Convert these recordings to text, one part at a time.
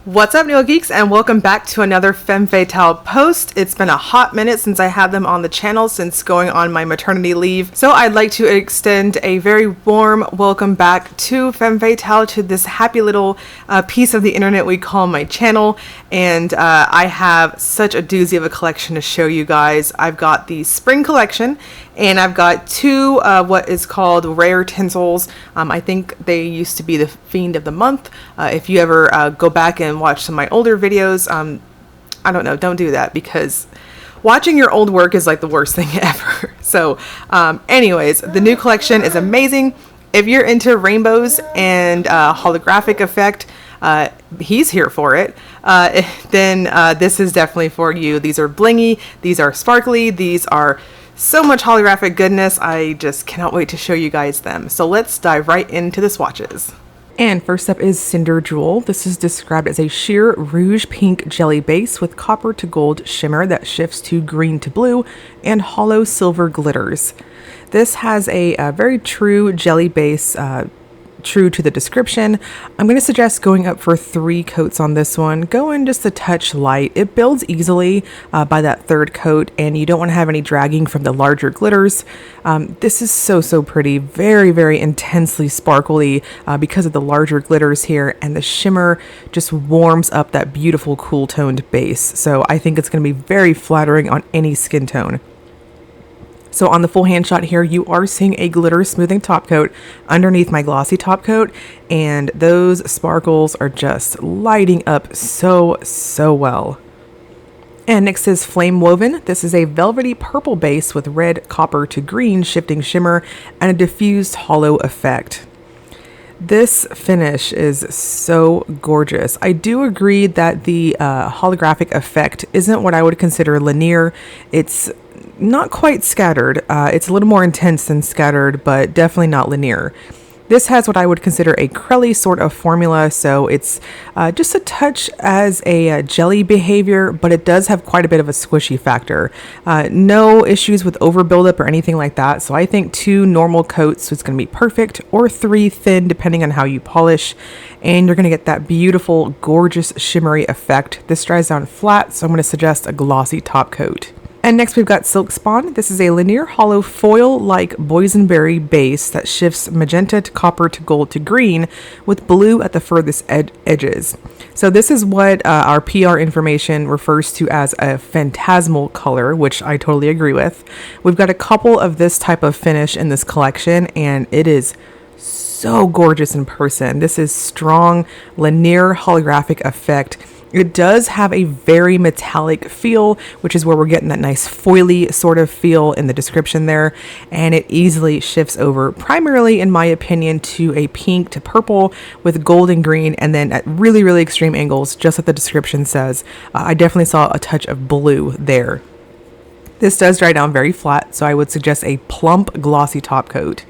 What's up, Neil Geeks, and welcome back to another Femme Fatale post. It's been a hot minute since I had them on the channel since going on my maternity leave. So I'd like to extend a very warm welcome back to Femme Fatale, to this happy little piece of the internet we call my channel. And I have such a doozy of a collection to show you guys. I've got the spring collection, and I've got two what is called rare tinsels. I think they used to be the fiend of the month. If you ever go back and watch some of my older videos, I don't know, don't do that, because watching your old work is like the worst thing ever. So anyways, the new collection is amazing. If you're into rainbows and holographic effect, he's here for it. Then this is definitely for you. These are blingy, these are sparkly, these are so much holographic goodness. I just cannot wait to show you guys them. So let's dive right into the swatches. And first up is Cinderjewel. This is described as a sheer rouge pink jelly base with copper to gold shimmer that shifts to green to blue and hollow silver glitters. This has a very true jelly base, true to the description. I'm going to suggest going up for 3 coats on this one. Go in just a touch light. It builds easily by that third coat, and you don't want to have any dragging from the larger glitters. This is so pretty, very intensely sparkly because of the larger glitters here, and the shimmer just warms up that beautiful cool toned base. So I think it's going to be very flattering on any skin tone. So on the full hand shot here, you are seeing a glitter smoothing top coat underneath my glossy top coat, and those sparkles are just lighting up so well. And next is Flamewoven. This is a velvety purple base with red copper to green shifting shimmer and a diffused hollow effect. This finish is so gorgeous. I do agree that the holographic effect isn't what I would consider linear. It's not quite scattered. It's a little more intense than scattered, but definitely not linear. This has what I would consider a crelly sort of formula, so it's just a touch as a jelly behavior, but it does have quite a bit of a squishy factor. No issues with over buildup or anything like that, so I think 2 normal coats is going to be perfect, or 3 thin depending on how you polish, and you're going to get that beautiful, gorgeous, shimmery effect. This dries down flat, so I'm going to suggest a glossy top coat. And next we've got Silkspawn. This is a linear hollow foil-like boysenberry base that shifts magenta to copper to gold to green with blue at the furthest edges. So this is what our PR information refers to as a phantasmal color, which I totally agree with. We've got a couple of this type of finish in this collection, and it is so gorgeous in person. This is strong, linear holographic effect. It does have a very metallic feel, which is where we're getting that nice foily sort of feel in the description there. And it easily shifts over, primarily in my opinion, to a pink to purple with gold and green, and then at really extreme angles, just like the description says. I definitely saw a touch of blue there. This does dry down very flat, so I would suggest a plump, glossy top coat.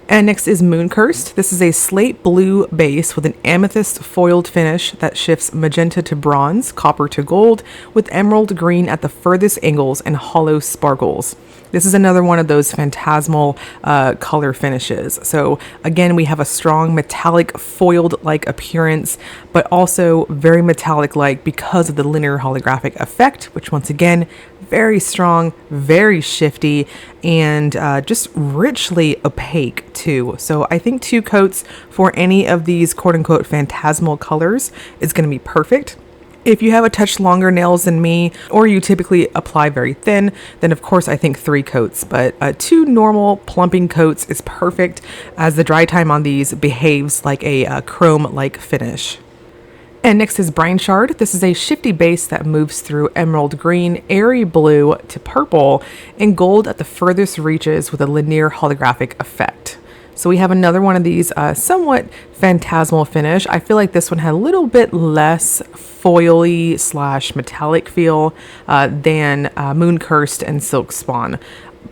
And next is Mooncursed. This is a slate blue base with an amethyst foiled finish that shifts magenta to bronze, copper to gold, with emerald green at the furthest angles and hollow sparkles. This is another one of those phantasmal color finishes. So again, we have a strong metallic foiled-like appearance, but also very metallic-like because of the linear holographic effect, which once again, very strong, very shifty, and just richly opaque too. So I think 2 coats for any of these quote-unquote phantasmal colors is going to be perfect. If you have a touch longer nails than me, or you typically apply very thin, then of course I think 3 coats, but 2 normal plumping coats is perfect, as the dry time on these behaves like a chrome-like finish. And next is Brineshard. This is a shifty base that moves through emerald green, airy blue to purple, and gold at the furthest reaches with a linear holographic effect. So we have another one of these somewhat phantasmal finish. I feel like this one had a little bit less foily / metallic feel than Mooncursed and Silkspawn.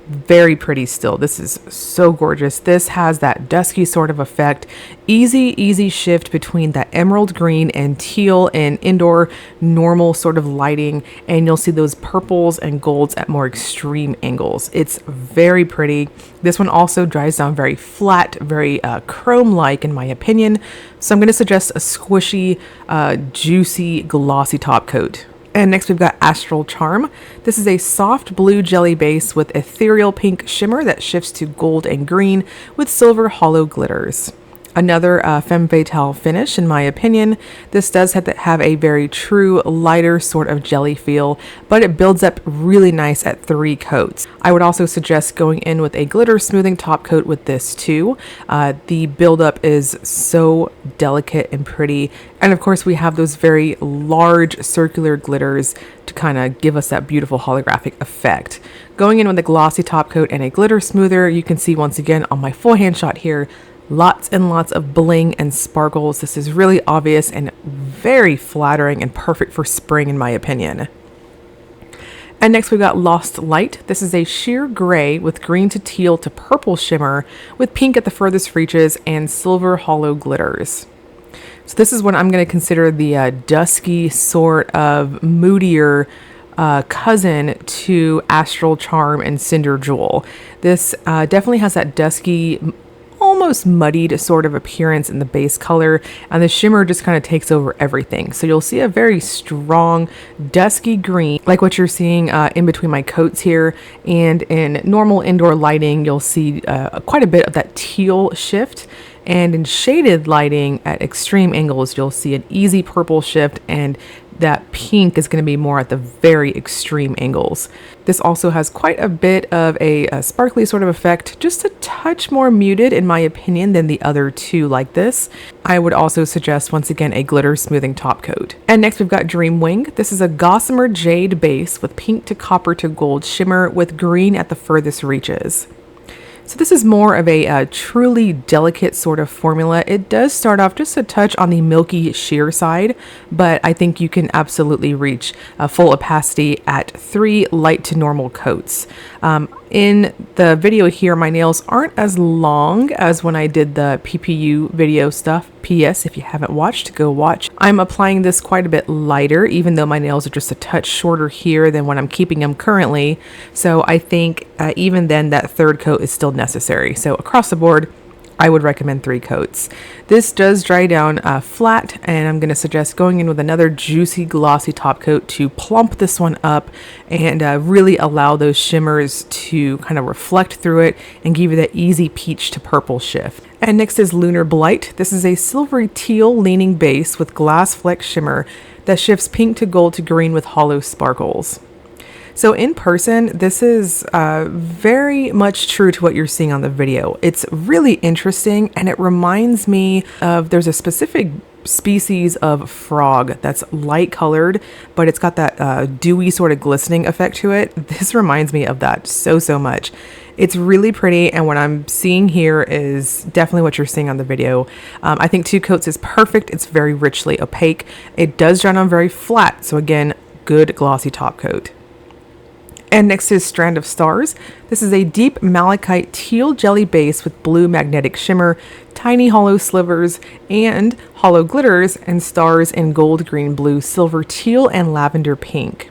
very pretty still. This is so gorgeous. This has that dusky sort of effect. Easy shift between that emerald green and teal and indoor normal sort of lighting, and you'll see those purples and golds at more extreme angles. It's very pretty. This one also dries down very flat, very chrome-like in my opinion. So I'm going to suggest a squishy, juicy, glossy top coat. And next we've got Astral Charm. This is a soft blue jelly base with ethereal pink shimmer that shifts to gold and green with silver hollow glitters. Another Femme Fatale finish in my opinion. This does have a very true lighter sort of jelly feel, but it builds up really nice at 3 coats. I would also suggest going in with a glitter smoothing top coat with this too. The buildup is so delicate and pretty, and of course we have those very large circular glitters to kind of give us that beautiful holographic effect. Going in with a glossy top coat and a glitter smoother, you can see once again on my full hand shot here, lots and lots of bling and sparkles. This is really obvious and very flattering and perfect for spring in my opinion. And next we've got Lost Light. This is a sheer gray with green to teal to purple shimmer with pink at the furthest reaches and silver hollow glitters. So this is what I'm going to consider the dusky sort of moodier cousin to Astral Charm and Cinderjewel. This definitely has that dusky, almost muddied sort of appearance in the base color, and the shimmer just kind of takes over everything. So you'll see a very strong dusky green like what you're seeing in between my coats here, and in normal indoor lighting you'll see quite a bit of that teal shift, and in shaded lighting at extreme angles you'll see an easy purple shift, and that pink is going to be more at the very extreme angles. This also has quite a bit of a sparkly sort of effect, just a touch more muted in my opinion than the other two like this. I would also suggest once again a glitter smoothing top coat. And next we've got Dreamwing. This is a gossamer jade base with pink to copper to gold shimmer with green at the furthest reaches. So this is more of a truly delicate sort of formula. It does start off just a touch on the milky sheer side, but I think you can absolutely reach full opacity at 3 light to normal coats. In the video here, my nails aren't as long as when I did the PPU video stuff. P.S. if you haven't watched, go watch. I'm applying this quite a bit lighter, even though my nails are just a touch shorter here than when I'm keeping them currently. So I think even then that 3rd coat is still necessary. So across the board, I would recommend 3 coats. This does dry down flat, and I'm going to suggest going in with another juicy glossy top coat to plump this one up and really allow those shimmers to kind of reflect through it and give you that easy peach to purple shift. And next is Lunar Blight. This is a silvery teal leaning base with glass fleck shimmer that shifts pink to gold to green with hollow sparkles. So in person, this is very much true to what you're seeing on the video. It's really interesting, and it reminds me of, there's a specific species of frog that's light colored, but it's got that dewy sort of glistening effect to it. This reminds me of that so much. It's really pretty, and what I'm seeing here is definitely what you're seeing on the video. I think 2 coats is perfect. It's very richly opaque. It does dry on very flat, so again, good glossy top coat. And next is Strand of Stars. This is a deep malachite teal jelly base with blue magnetic shimmer, tiny hollow slivers, and hollow glitters, and stars in gold, green, blue, silver, teal, and lavender pink.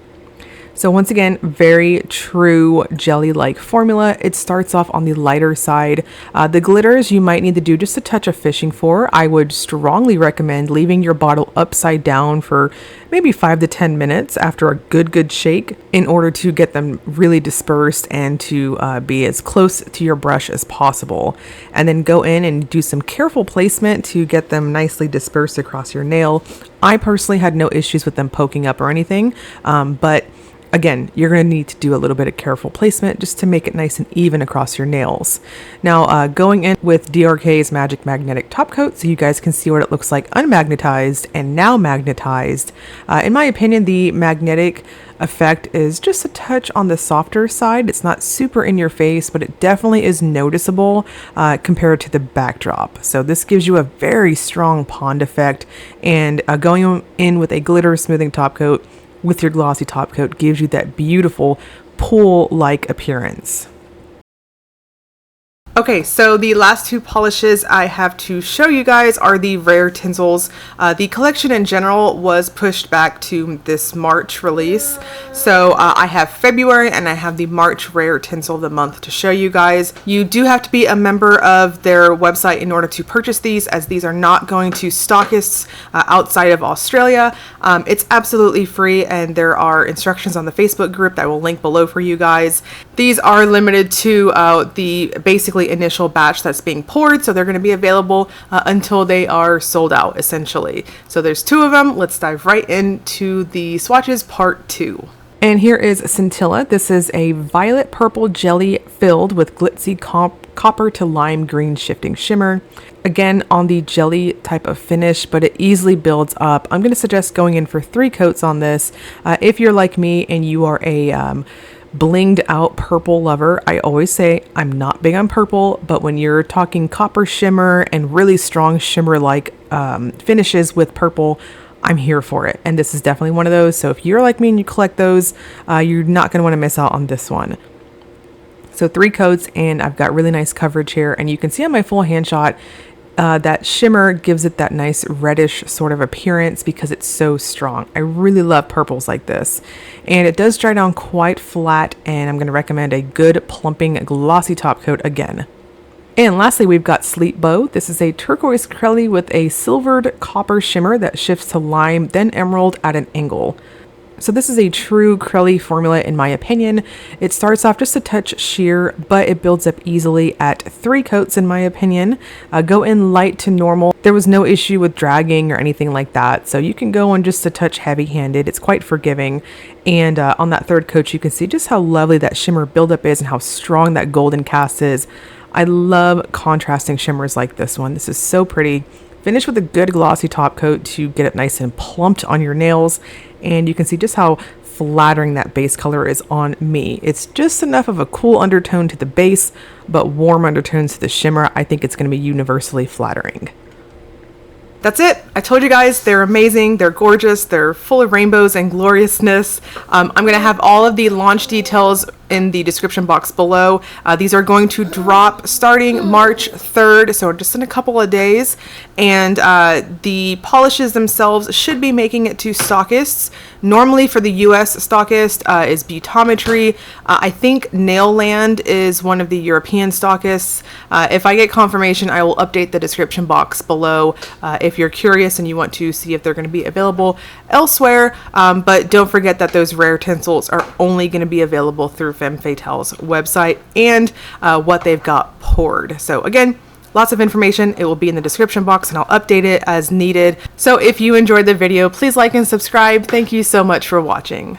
So once again, very true jelly-like formula. It starts off on the lighter side. The glitters you might need to do just a touch of fishing for. I would strongly recommend leaving your bottle upside down for maybe 5 to 10 minutes after a good shake in order to get them really dispersed and to be as close to your brush as possible. And then go in and do some careful placement to get them nicely dispersed across your nail. I personally had no issues with them poking up or anything, but again, you're going to need to do a little bit of careful placement just to make it nice and even across your nails. Now, going in with DRK's Magic Magnetic Top Coat so you guys can see what it looks like unmagnetized and now magnetized. In my opinion, the magnetic effect is just a touch on the softer side. It's not super in your face, but it definitely is noticeable compared to the backdrop. So this gives you a very strong pond effect, and going in with a glitter smoothing top coat with your glossy top coat gives you that beautiful pool-like appearance. Okay, so the last two polishes I have to show you guys are the rare tinsels. The collection in general was pushed back to this March release. So I have February and I have the March rare tinsel of the month to show you guys. You do have to be a member of their website in order to purchase these, as these are not going to stockists outside of Australia. It's absolutely free, and there are instructions on the Facebook group that I will link below for you guys. These are limited to the basically initial batch that's being poured, so they're going to be available until they are sold out, essentially. So there's two of them. Let's dive right into the swatches part 2. And here is Scintilla. This is a violet purple jelly filled with glitzy copper to lime green shifting shimmer. Again, on the jelly type of finish, but it easily builds up. I'm going to suggest going in for 3 coats on this. If you're like me and you are a blinged out purple lover, I always say I'm not big on purple, but when you're talking copper shimmer and really strong shimmer like finishes with purple, I'm here for it. And this is definitely one of those. So if you're like me and you collect those, you're not going to want to miss out on this one. So 3 coats, and I've got really nice coverage here, and you can see on my full hand shot that shimmer gives it that nice reddish sort of appearance because it's so strong. I really love purples like this, and it does dry down quite flat, and I'm going to recommend a good plumping glossy top coat again. And lastly, we've got Sleetbow. This is a turquoise crelly with a silvered copper shimmer that shifts to lime, then emerald at an angle. So this is a true crelly formula in my opinion. It starts off just a touch sheer, but it builds up easily at 3 coats in my opinion. Go in light to normal. There was no issue with dragging or anything like that. So you can go in just a touch heavy-handed. It's quite forgiving. And on that 3rd coat, you can see just how lovely that shimmer buildup is and how strong that golden cast is. I love contrasting shimmers like this one. This is so pretty. Finish with a good glossy top coat to get it nice and plumped on your nails, and you can see just how flattering that base color is on me. It's just enough of a cool undertone to the base, but warm undertones to the shimmer. I think it's going to be universally flattering. That's it. I told you guys they're amazing. They're gorgeous. They're full of rainbows and gloriousness. I'm going to have all of the launch details in the description box below. These are going to drop starting March 3rd, so just in a couple of days. And the polishes themselves should be making it to stockists. Normally for the US stockist is Butometry. I think Nailland is one of the European stockists. If I get confirmation, I will update the description box below if you're curious and you want to see if they're going to be available elsewhere. But don't forget that those rare tinsels are only going to be available through Femme Fatale's website and what they've got poured. So again, lots of information. It will be in the description box and I'll update it as needed. So if you enjoyed the video, please like and subscribe. Thank you so much for watching.